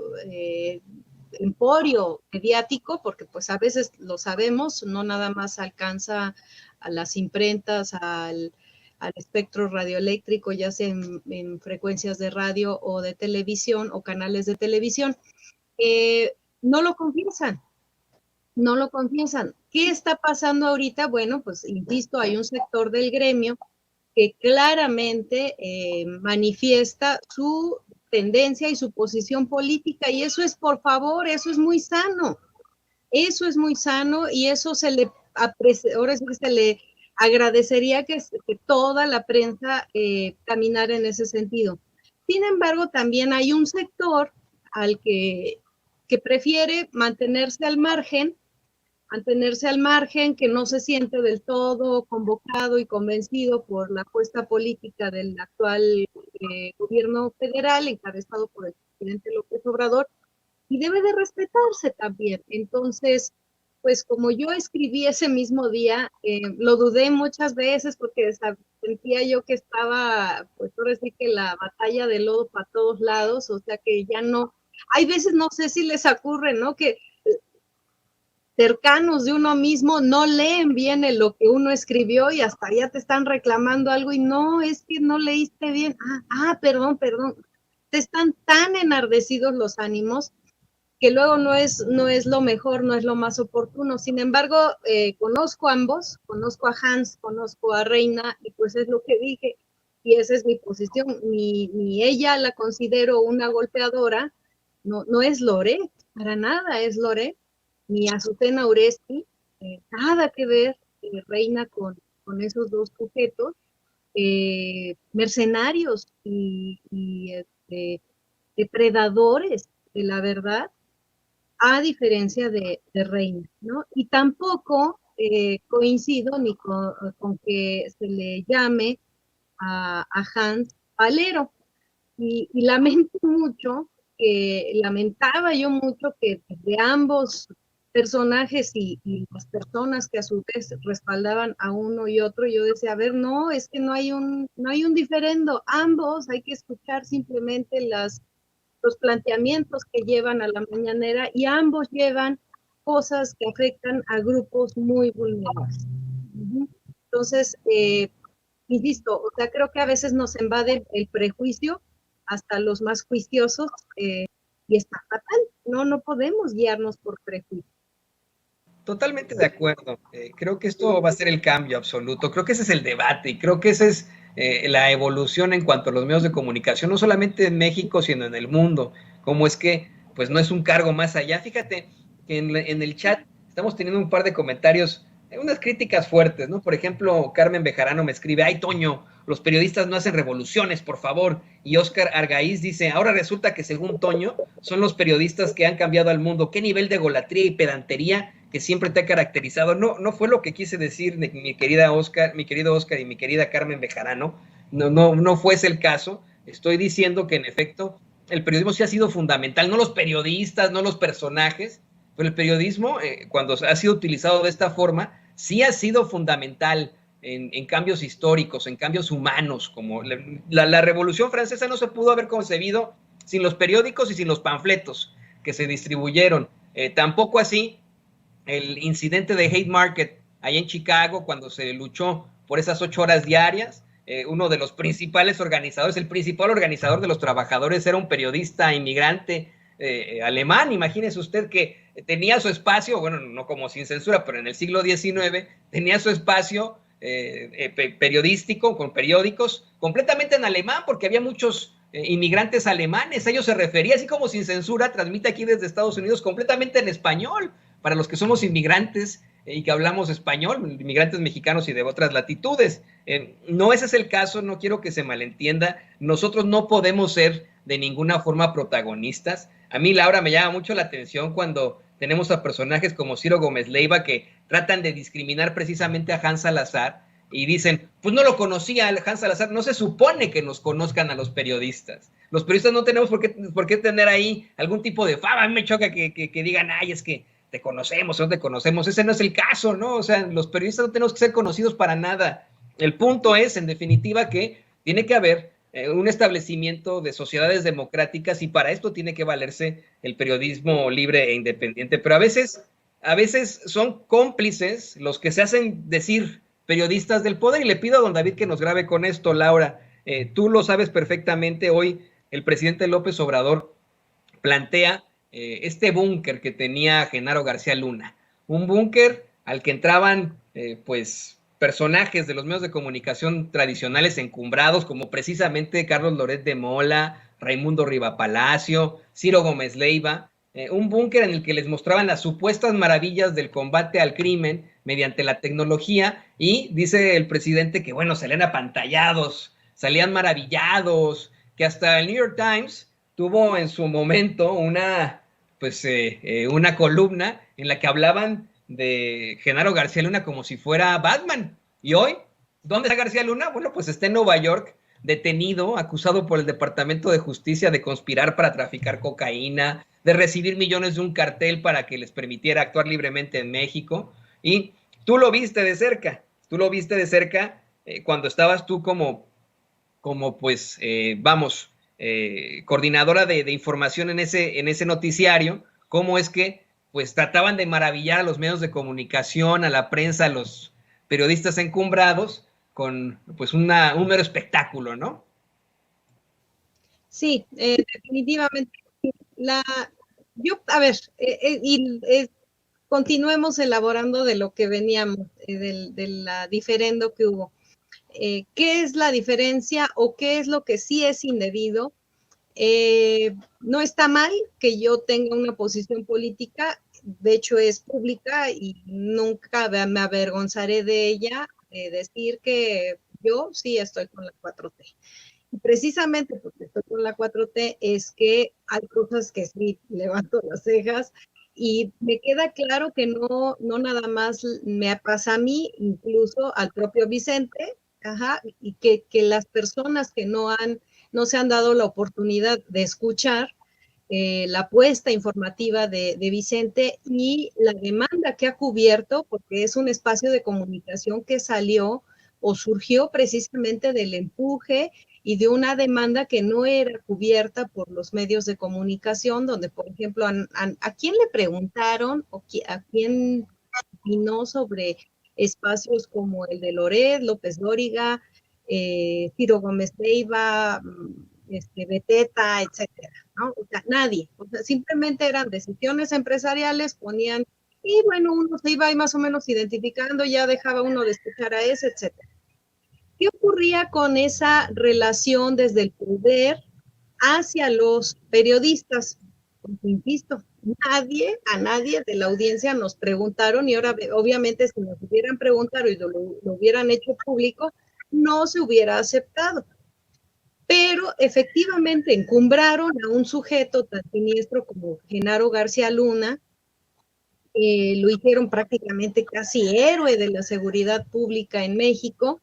emporio mediático, porque pues a veces lo sabemos, no nada más alcanza a las imprentas, al espectro radioeléctrico, ya sea en frecuencias de radio o de televisión o canales de televisión. No lo confiesan. ¿Qué está pasando ahorita? Bueno, pues insisto, hay un sector del gremio que claramente manifiesta su tendencia y su posición política, y eso es, por favor, eso es muy sano, y eso ahora sí que se le agradecería que toda la prensa caminara en ese sentido. Sin embargo, también hay un sector que prefiere mantenerse al margen, que no se siente del todo convocado y convencido por la apuesta política del actual gobierno federal, encabezado por el presidente López Obrador, y debe de respetarse también. Entonces, pues como yo escribí ese mismo día, lo dudé muchas veces porque sentía yo que estaba, pues ahora sí que la batalla de lodo para todos lados, o sea que ya no, hay veces no sé si les ocurre, ¿no? Que cercanos de uno mismo no leen bien lo que uno escribió y hasta ya te están reclamando algo y no, es que no leíste bien. Perdón. Te están tan enardecidos los ánimos que luego no es lo mejor, no es lo más oportuno. Sin embargo, conozco a ambos, conozco a Hans, conozco a Reina, y pues es lo que dije, y esa es mi posición. Ni ella la considero una golpeadora, no es Loret, para nada es Loret, ni Azucena Oresti, nada que ver Reina con esos dos sujetos, mercenarios y depredadores de la verdad, a diferencia de Reina, ¿no? Y tampoco coincido ni con que se le llame a Hans palero. Y lamentaba yo mucho que de ambos personajes y las personas que a su vez respaldaban a uno y otro, yo decía, a ver, no, es que no hay un diferendo, ambos hay que escuchar simplemente los planteamientos que llevan a la mañanera, y ambos llevan cosas que afectan a grupos muy vulnerables. Entonces, insisto, o sea, creo que a veces nos invade el prejuicio, hasta los más juiciosos, y está fatal. No podemos guiarnos por prejuicio. Totalmente de acuerdo. Creo que esto va a ser el cambio absoluto. Creo que ese es el debate y creo que esa es la evolución en cuanto a los medios de comunicación, no solamente en México, sino en el mundo. Como es que, pues no es un cargo más allá. Fíjate que en el chat estamos teniendo un par de comentarios, unas críticas fuertes, ¿no? Por ejemplo, Carmen Bejarano me escribe, ay, Toño, los periodistas no hacen revoluciones, por favor. Y Oscar Argaiz dice, ahora resulta que según Toño, son los periodistas que han cambiado al mundo. ¿Qué nivel de golatría y pedantería que siempre te ha caracterizado? No fue lo que quise decir, mi querido Oscar y mi querida Carmen Bejarano. No fue ese el caso. Estoy diciendo que en efecto el periodismo sí ha sido fundamental, no los periodistas, no los personajes, pero el periodismo, cuando ha sido utilizado de esta forma, sí ha sido fundamental en cambios históricos, en cambios humanos, como la Revolución Francesa no se pudo haber concebido sin los periódicos y sin los panfletos que se distribuyeron. Tampoco así el incidente de Haymarket allá en Chicago, cuando se luchó por esas 8 horas diarias. Uno de los principales organizadores, el principal organizador de los trabajadores era un periodista inmigrante alemán. Imagínese usted que tenía su espacio, bueno, no como Sin Censura, pero en el siglo XIX tenía su espacio periodístico con periódicos completamente en alemán, porque había muchos inmigrantes alemanes. Ellos se referían, así como Sin Censura transmite aquí desde Estados Unidos completamente en español, para los que somos inmigrantes y que hablamos español, inmigrantes mexicanos y de otras latitudes. No ese es el caso, no quiero que se malentienda. Nosotros no podemos ser de ninguna forma protagonistas. A mí, Laura, me llama mucho la atención cuando tenemos a personajes como Ciro Gómez Leiva que tratan de discriminar precisamente a Hans Salazar y dicen, pues no lo conocía Hans Salazar. No se supone que nos conozcan a los periodistas. Los periodistas no tenemos por qué tener ahí algún tipo de fama. A mí me choca que digan, ay, es que te conocemos, no te conocemos. Ese no es el caso, ¿no? O sea, los periodistas no tenemos que ser conocidos para nada. El punto es, en definitiva, que tiene que haber un establecimiento de sociedades democráticas y para esto tiene que valerse el periodismo libre e independiente. Pero a veces son cómplices los que se hacen decir periodistas del poder, y le pido a don David que nos grabe con esto, Laura. Tú lo sabes perfectamente, hoy el presidente López Obrador plantea este búnker que tenía Genaro García Luna, un búnker al que entraban pues personajes de los medios de comunicación tradicionales encumbrados, como precisamente Carlos Loret de Mola, Raimundo Rivapalacio, Ciro Gómez Leiva, un búnker en el que les mostraban las supuestas maravillas del combate al crimen mediante la tecnología, y dice el presidente que, bueno, salían apantallados, salían maravillados, que hasta el New York Times tuvo en su momento una columna en la que hablaban de Genaro García Luna como si fuera Batman. Y hoy, ¿dónde está García Luna? Bueno, pues está en Nueva York, detenido, acusado por el Departamento de Justicia de conspirar para traficar cocaína, de recibir millones de un cartel para que les permitiera actuar libremente en México. Y tú lo viste de cerca, cuando estabas tú como coordinadora de información en ese noticiario, cómo es que pues trataban de maravillar a los medios de comunicación, a la prensa, a los periodistas encumbrados con pues un mero espectáculo, ¿no? Sí, definitivamente. Continuemos elaborando de lo que veníamos, de la diferendo que hubo. ¿Qué es la diferencia o qué es lo que sí es indebido? No está mal que yo tenga una posición política, de hecho es pública y nunca me avergonzaré de ella, de decir que yo sí estoy con la 4T. Y precisamente porque estoy con la 4T es que hay cosas que sí levanto las cejas y me queda claro que no nada más me pasa a mí, incluso al propio Vicente, y que las personas que no se han dado la oportunidad de escuchar la apuesta informativa de Vicente y la demanda que ha cubierto, porque es un espacio de comunicación que salió o surgió precisamente del empuje y de una demanda que no era cubierta por los medios de comunicación, donde, por ejemplo, ¿a quién le preguntaron o a quién opinó sobre espacios como el de Loret, López Dóriga, Ciro Gómez Leiva, Beteta, etcétera, ¿no? O sea, nadie. O sea, simplemente eran decisiones empresariales, ponían, y bueno, uno se iba ahí más o menos identificando, ya dejaba uno de escuchar a ese, etcétera. ¿Qué ocurría con esa relación desde el poder hacia los periodistas? Pues, insisto, a nadie de la audiencia nos preguntaron, y ahora obviamente si nos hubieran preguntado y lo hubieran hecho público, no se hubiera aceptado. Pero efectivamente encumbraron a un sujeto tan siniestro como Genaro García Luna, lo hicieron prácticamente casi héroe de la seguridad pública en México,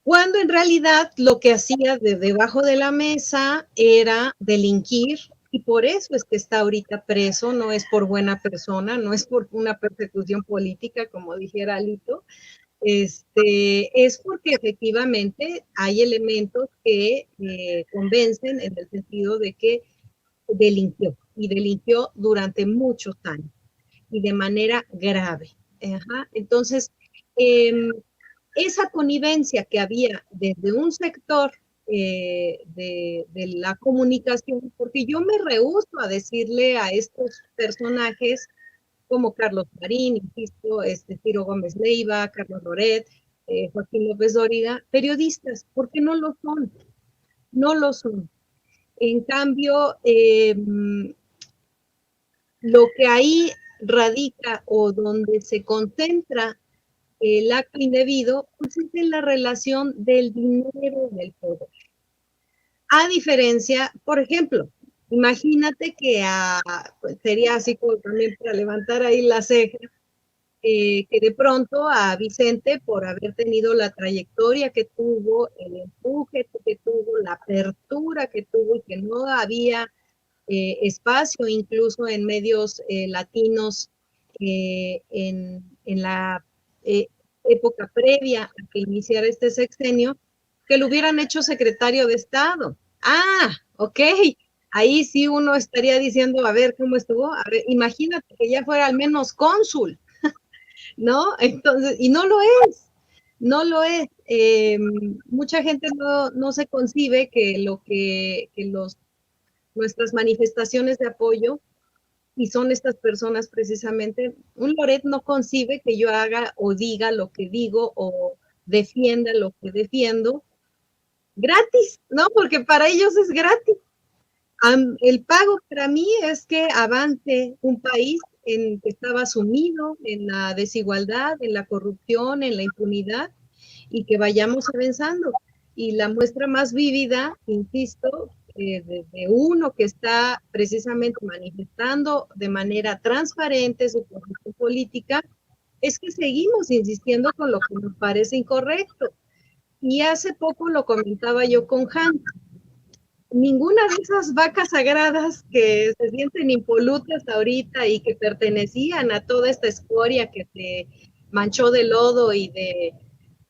cuando en realidad lo que hacía de debajo de la mesa era delinquir, y por eso es que está ahorita preso, no es por buena persona, no es por una persecución política, como dijera Alito, es porque efectivamente hay elementos que convencen en el sentido de que delinquió, y delinquió durante muchos años, y de manera grave. Entonces, esa connivencia que había desde un sector de la comunicación, porque yo me rehúso a decirle a estos personajes como Carlos Marín, insisto, Ciro Gómez Leiva, Carlos Loret, Joaquín López Dóriga, periodistas, porque no lo son. no lo son. En cambio, lo que ahí radica o donde se concentra el acto indebido, pues es en la relación del dinero del poder. A diferencia, por ejemplo, imagínate que pues sería así como también para levantar ahí la ceja, que de pronto a Vicente, por haber tenido la trayectoria que tuvo, el empuje que tuvo, la apertura que tuvo y que no había espacio incluso en medios latinos en la época previa a que iniciara este sexenio, que lo hubieran hecho secretario de Estado. Ah, ok, ahí sí uno estaría diciendo, a ver, ¿cómo estuvo? A ver, imagínate que ya fuera al menos cónsul, ¿no? Entonces, y no lo es, no lo es. Mucha gente no se concibe que nuestras manifestaciones de apoyo, y son estas personas precisamente, un Loret no concibe que yo haga o diga lo que digo o defienda lo que defiendo gratis, ¿no? Porque para ellos es gratis. El pago para mí es que avance un país en que estaba sumido en la desigualdad, en la corrupción, en la impunidad, y que vayamos avanzando. Y la muestra más vívida, insisto, de uno que está precisamente manifestando de manera transparente su posición política, es que seguimos insistiendo con lo que nos parece incorrecto. Y hace poco lo comentaba yo con Hans. Ninguna de esas vacas sagradas que se sienten impolutas ahorita y que pertenecían a toda esta escoria que se manchó de lodo y de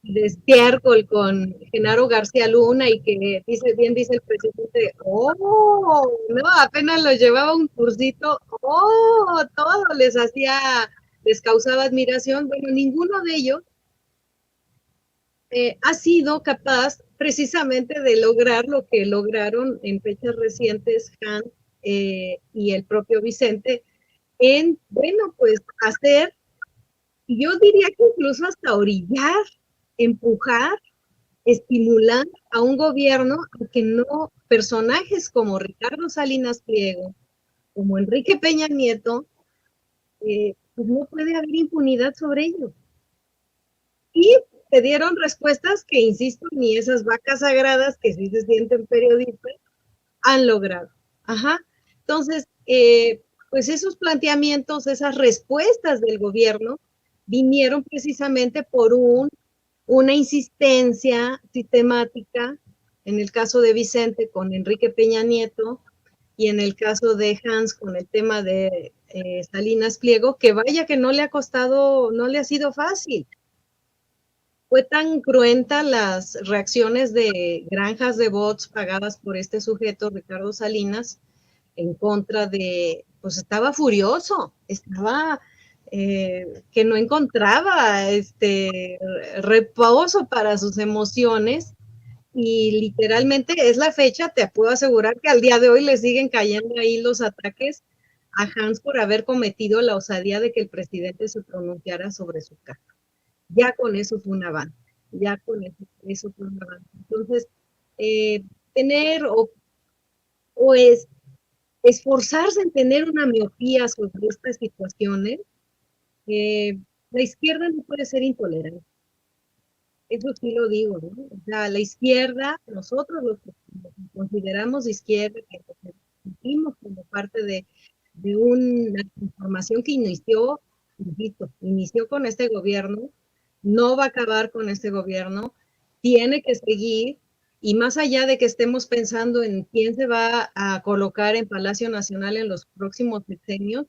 estiércol con Genaro García Luna y que dice el presidente, oh, no, apenas lo llevaba un cursito, oh, todo les causaba admiración. Bueno, ninguno de ellos ha sido capaz precisamente de lograr lo que lograron en fechas recientes Hans y el propio Vicente en, bueno, pues hacer, yo diría que incluso hasta orillar, empujar, estimular a un gobierno que no, personajes como Ricardo Salinas Pliego, como Enrique Peña Nieto, pues no puede haber impunidad sobre ellos. Y te dieron respuestas que, insisto, ni esas vacas sagradas que sí se sienten periodistas han logrado. Ajá. Entonces, pues esos planteamientos, esas respuestas del gobierno vinieron precisamente por una insistencia sistemática, en el caso de Vicente con Enrique Peña Nieto y en el caso de Hans con el tema de Salinas Pliego, que vaya que no le ha costado, no le ha sido fácil. Fue tan cruenta las reacciones de granjas de bots pagadas por este sujeto, Ricardo Salinas, en contra de, pues estaba furioso, estaba que no encontraba reposo para sus emociones y literalmente es la fecha, te puedo asegurar que al día de hoy le siguen cayendo ahí los ataques a Hans por haber cometido la osadía de que el presidente se pronunciara sobre su caso. Ya con eso fue un avance, ya con eso fue un avance. Entonces, tener o esforzarse en tener una miopía sobre estas situaciones, la izquierda no puede ser intolerante. Eso sí lo digo, ¿no? O sea, la izquierda, nosotros los que nos consideramos izquierda, que nos sentimos como parte de una transformación que inició, insisto, inició con este gobierno, no va a acabar con este gobierno, tiene que seguir, y más allá de que estemos pensando en quién se va a colocar en Palacio Nacional en los próximos sexenios,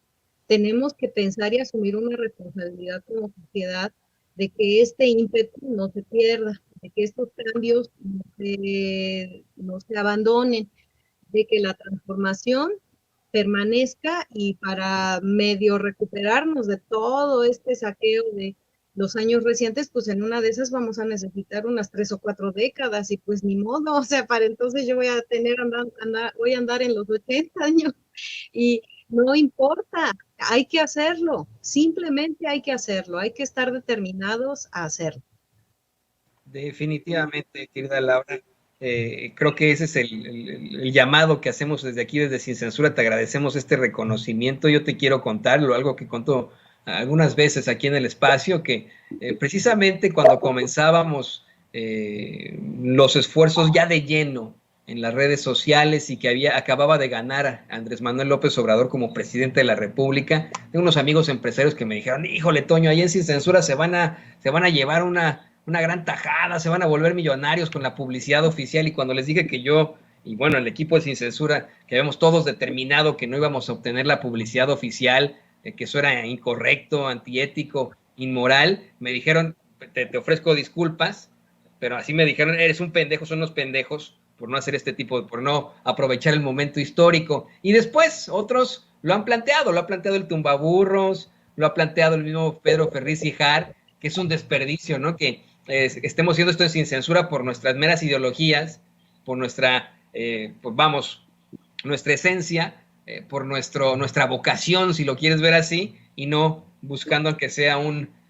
tenemos que pensar y asumir una responsabilidad como sociedad de que este ímpetu no se pierda, de que estos cambios no se abandonen, de que la transformación permanezca y para medio recuperarnos de todo este saqueo de los años recientes, pues en una de esas vamos a necesitar unas 3 o 4 décadas y pues ni modo, o sea, para entonces yo voy a voy a andar en los 80 años y no importa, hay que hacerlo, simplemente hay que hacerlo, hay que estar determinados a hacerlo. Definitivamente, querida Laura. Creo que ese es el llamado que hacemos desde aquí, desde Sin Censura. Te agradecemos este reconocimiento. Yo te quiero contarlo, algo que conto algunas veces aquí en el espacio, que precisamente cuando comenzábamos los esfuerzos ya de lleno en las redes sociales y que acababa de ganar Andrés Manuel López Obrador como presidente de la República, tengo unos amigos empresarios que me dijeron, híjole, Toño, ahí en Sin Censura se van a llevar una gran tajada, se van a volver millonarios con la publicidad oficial. Y cuando les dije que yo, y bueno, el equipo de Sin Censura, que habíamos todos determinado que no íbamos a obtener la publicidad oficial, que eso era incorrecto, antiético, inmoral, me dijeron, te ofrezco disculpas, pero así me dijeron, eres un pendejo, son unos pendejos por no hacer este tipo, por no aprovechar el momento histórico. Y después otros lo ha planteado el Tumbaburros, lo ha planteado el mismo Pedro Ferriz Hijar, que es un desperdicio, ¿no? Que estemos haciendo esto Sin Censura por nuestras meras ideologías, por nuestra, pues vamos, nuestra esencia, por nuestra vocación, si lo quieres ver así, y no buscando que sea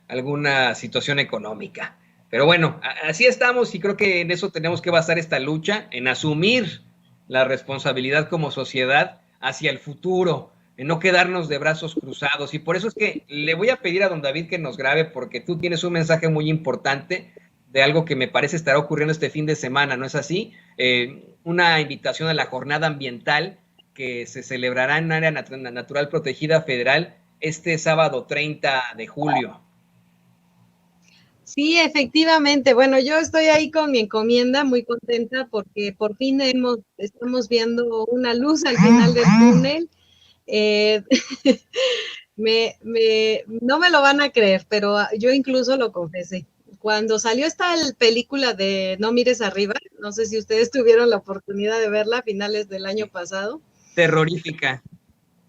alguna situación económica. Pero bueno, así estamos y creo que en eso tenemos que basar esta lucha, en asumir la responsabilidad como sociedad hacia el futuro, en no quedarnos de brazos cruzados. Y por eso es que le voy a pedir a don David que nos grabe, porque tú tienes un mensaje muy importante de algo que me parece estará ocurriendo este fin de semana, ¿no es así? Una invitación a la jornada ambiental que se celebrará en un área natural protegida federal este sábado 30 de julio. Sí, efectivamente. Bueno, yo estoy ahí con mi encomienda, muy contenta porque por fin estamos viendo una luz al final del túnel. No me lo van a creer, pero yo incluso lo confesé. Cuando salió esta película de No mires arriba, no sé si ustedes tuvieron la oportunidad de verla a finales del año pasado. Terrorífica.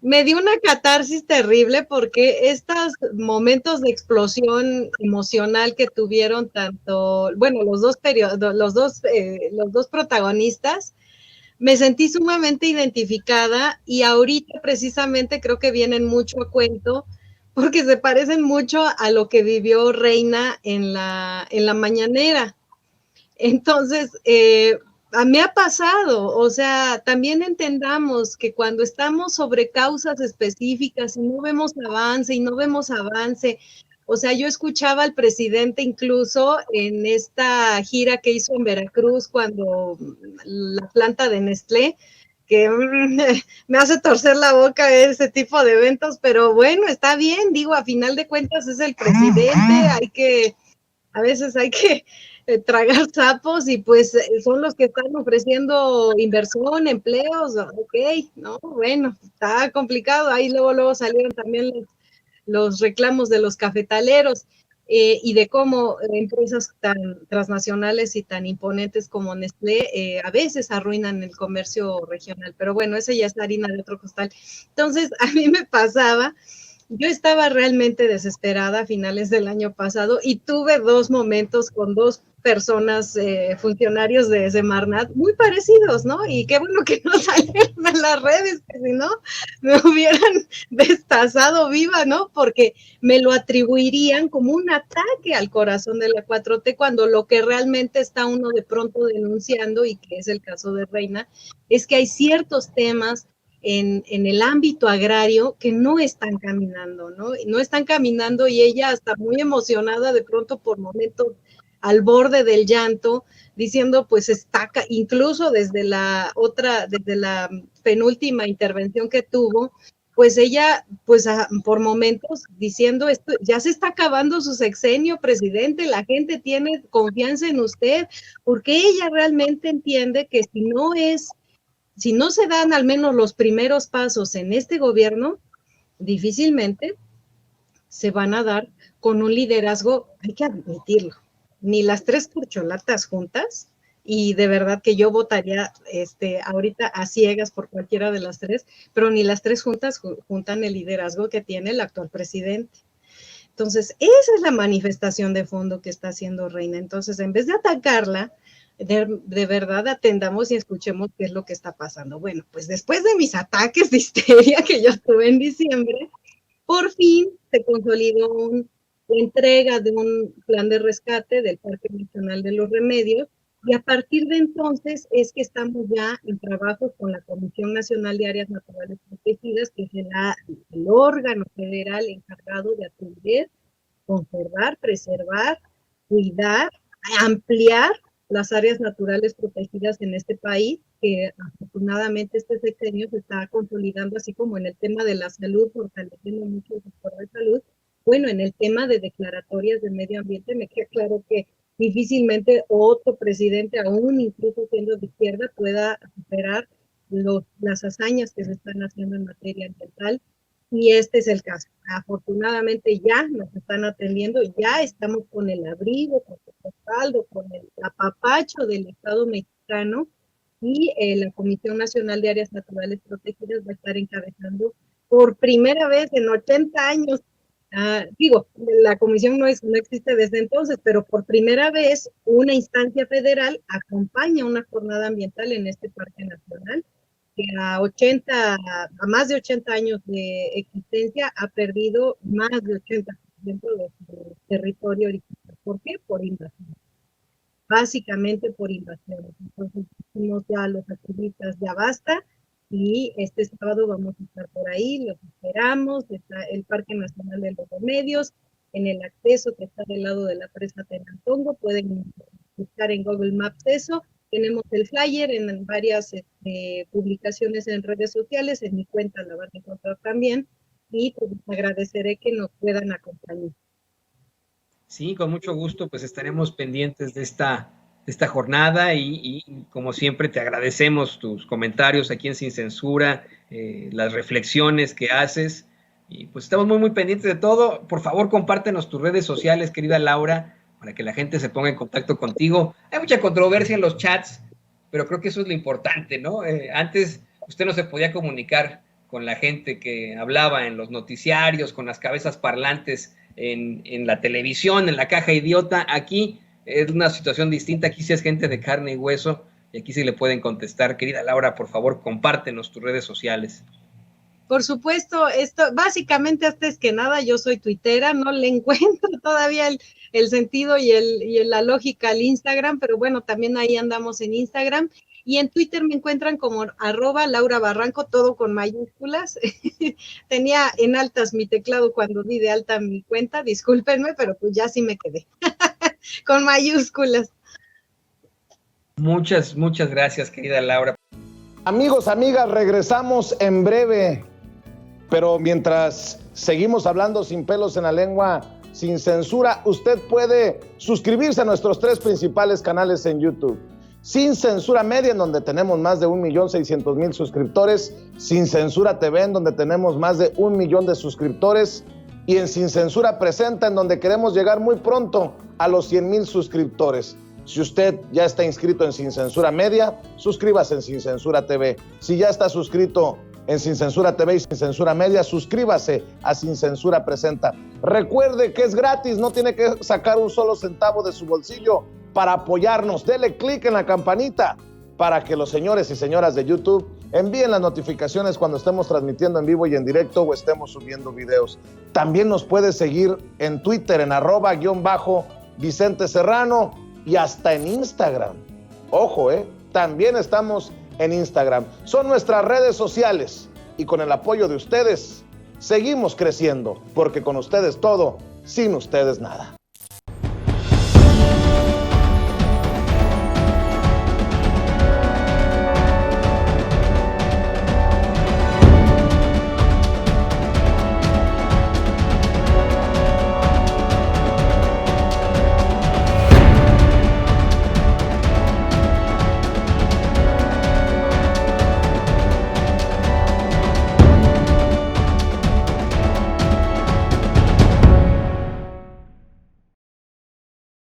Me dio una catarsis terrible porque estos momentos de explosión emocional que tuvieron tanto, bueno, los dos protagonistas, me sentí sumamente identificada y ahorita precisamente creo que vienen mucho a cuento porque se parecen mucho a lo que vivió Reina en la mañanera. Entonces, me ha pasado, o sea, también entendamos que cuando estamos sobre causas específicas y no vemos avance, o sea, yo escuchaba al presidente incluso en esta gira que hizo en Veracruz cuando la planta de Nestlé, que me hace torcer la boca ese tipo de eventos, pero bueno, está bien, digo, a final de cuentas es el presidente, a veces hay que tragar sapos y pues son los que están ofreciendo inversión, empleos, ok, no, bueno, está complicado, ahí luego salieron también los reclamos de los cafetaleros y de cómo empresas tan transnacionales y tan imponentes como Nestlé a veces arruinan el comercio regional, pero bueno, esa ya es harina de otro costal. Entonces, a mí me pasaba, yo estaba realmente desesperada a finales del año pasado y tuve dos momentos con dos personas, funcionarios de Semarnat, muy parecidos, ¿no? Y qué bueno que no salieron en las redes, que si no, me hubieran destazado viva, ¿no? Porque me lo atribuirían como un ataque al corazón de la 4T, cuando lo que realmente está uno de pronto denunciando, y que es el caso de Reina, es que hay ciertos temas en el ámbito agrario que no están caminando, ¿no? No están caminando y ella hasta muy emocionada de pronto por momentos al borde del llanto, diciendo pues incluso desde la penúltima intervención que tuvo, pues ella, pues por momentos diciendo esto, ya se está acabando su sexenio, presidente, la gente tiene confianza en usted, porque ella realmente entiende que si no se dan al menos los primeros pasos en este gobierno, difícilmente se van a dar con un liderazgo, hay que admitirlo, ni las tres corcholatas juntas, y de verdad que yo votaría ahorita a ciegas por cualquiera de las tres, pero ni las tres juntas juntan el liderazgo que tiene el actual presidente. Entonces, esa es la manifestación de fondo que está haciendo Reina. Entonces, en vez de atacarla, de verdad atendamos y escuchemos qué es lo que está pasando. Bueno, pues después de mis ataques de histeria que yo tuve en diciembre, por fin se consolidó la entrega de un plan de rescate del Parque Nacional de los Remedios, Y a partir de entonces es que estamos ya en trabajos con la Comisión Nacional de Áreas Naturales Protegidas, que es el órgano federal encargado de atender, conservar, preservar, cuidar, ampliar las áreas naturales protegidas en este país, que afortunadamente este sexenio se está consolidando, así como en el tema de la salud, fortaleciendo mucho el sector de salud. Bueno, en el tema de declaratorias de medio ambiente me queda claro que difícilmente otro presidente, aún incluso siendo de izquierda, pueda superar las hazañas que se están haciendo en materia ambiental, y este es el caso. Afortunadamente ya nos están atendiendo, ya estamos con el abrigo, con el respaldo, con el apapacho del Estado mexicano, y la Comisión Nacional de Áreas Naturales Protegidas va a estar encabezando por primera vez en 80 años. La comisión no existe desde entonces, pero por primera vez una instancia federal acompaña una jornada ambiental en este parque nacional, que a más de 80 años de existencia ha perdido más de 80% de su territorio original. ¿Por qué? Por invasión. Básicamente por invasiones. Entonces dijimos ya a los activistas, ya basta, y este sábado vamos a estar por ahí, los esperamos. Está el Parque Nacional de los Remedios, en el acceso que está del lado de la presa Tenantongo, pueden buscar en Google Maps eso. Tenemos el flyer en varias publicaciones en redes sociales, en mi cuenta la van a encontrar también, y pues agradeceré que nos puedan acompañar. Sí, con mucho gusto, pues estaremos pendientes de esta jornada y como siempre te agradecemos tus comentarios aquí en Sin Censura, las reflexiones que haces, y pues estamos muy pendientes de todo. Por favor, compártenos tus redes sociales, querida Laura, para que la gente se ponga en contacto contigo. Hay mucha controversia en los chats, pero creo que eso es lo importante, ¿no? Antes usted no se podía comunicar con la gente que hablaba en los noticiarios, con las cabezas parlantes en la televisión, en la caja idiota. Aquí es una situación distinta, aquí sí es gente de carne y hueso, y aquí sí le pueden contestar. Querida Laura, por favor, compártenos tus redes sociales. Por supuesto, esto básicamente antes que nada yo soy tuitera, no le encuentro todavía el sentido y la lógica al Instagram, pero bueno, también ahí andamos en Instagram, y en Twitter me encuentran como @LauraBarranco, todo con mayúsculas. Tenía en altas mi teclado cuando di de alta mi cuenta, discúlpenme, pero pues ya sí me quedé con mayúsculas. Muchas gracias, querida Laura. Amigos, amigas, regresamos en breve, pero mientras seguimos hablando sin pelos en la lengua, sin censura, usted puede suscribirse a nuestros 3 principales canales en YouTube. Sin Censura Media, en donde tenemos más de 1,600,000 suscriptores, Sin Censura TV, en donde tenemos más de 1 millón de suscriptores, y en Sin Censura Presenta, en donde queremos llegar muy pronto a los 100,000 suscriptores. Si usted ya está inscrito en Sin Censura Media, suscríbase en Sin Censura TV. Si ya está suscrito en Sin Censura TV y Sin Censura Media, suscríbase a Sin Censura Presenta. Recuerde que es gratis, no tiene que sacar un solo centavo de su bolsillo para apoyarnos. Dele clic en la campanita para que los señores y señoras de YouTube envíen las notificaciones cuando estemos transmitiendo en vivo y en directo o estemos subiendo videos. También nos puede seguir en Twitter en @_Vicente Serrano y hasta en Instagram. Ojo, también estamos en Instagram. Son nuestras redes sociales y con el apoyo de ustedes seguimos creciendo, porque con ustedes todo, sin ustedes nada.